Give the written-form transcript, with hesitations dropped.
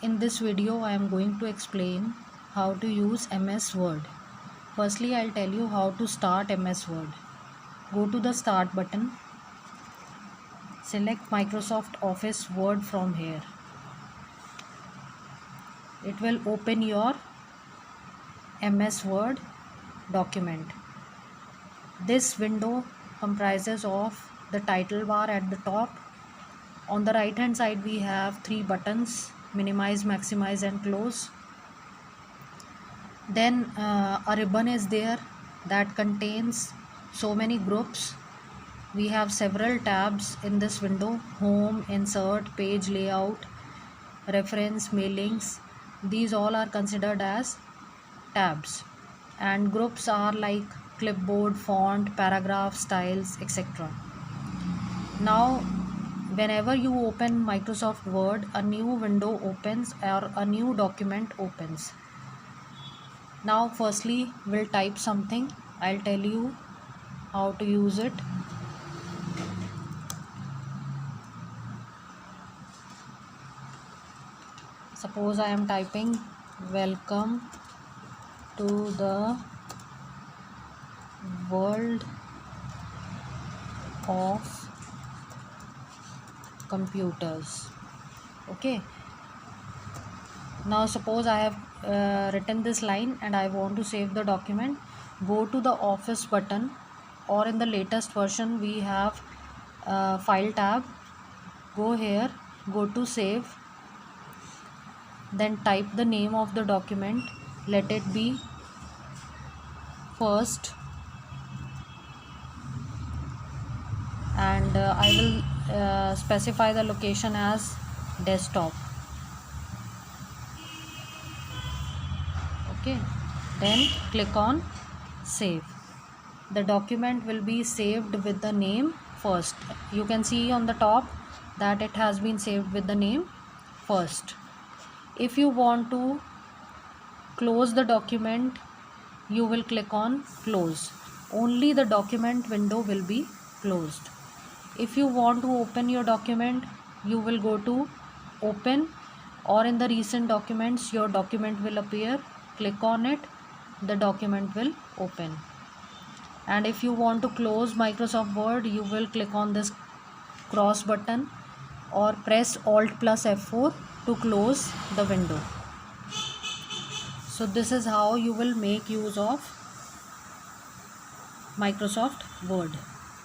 In this video, I am going to explain how to use MS Word. Firstly, I'll tell you how to start MS Word. Go to the Start button. Select Microsoft Office Word from here. It will open your MS Word document. This window comprises of the title bar at the top. On the right hand side, we have three buttons: minimize, maximize and close. Then a ribbon is there that contains so many groups. We have several tabs in this window: home, insert, page layout, reference, mailings. These all are considered as tabs, and groups are like clipboard, font, paragraph, styles, etc. Now whenever you open Microsoft Word, a new window opens or a new document opens. Now firstly we'll type something. I'll tell you how to use it. Suppose I am typing welcome to the world of computers. Okay, now suppose I have written this line and I want to save the document. Go to the Office button, or in the latest version we have File tab. Go here, go to Save, then type the name of the document. Let it be first, and I will specify the location as desktop. Okay, then click on save. The document will be saved with the name first. You can see on the top that it has been saved with the name first. If you want to close the document, you will click on close. Only the document window will be closed. If you want to open your document, you will go to open, or in the recent documents your document will appear. Click on it, the document will open. And if you want to close Microsoft Word, you will click on this cross button or press Alt plus F4 to close the window. So this is how you will make use of Microsoft Word.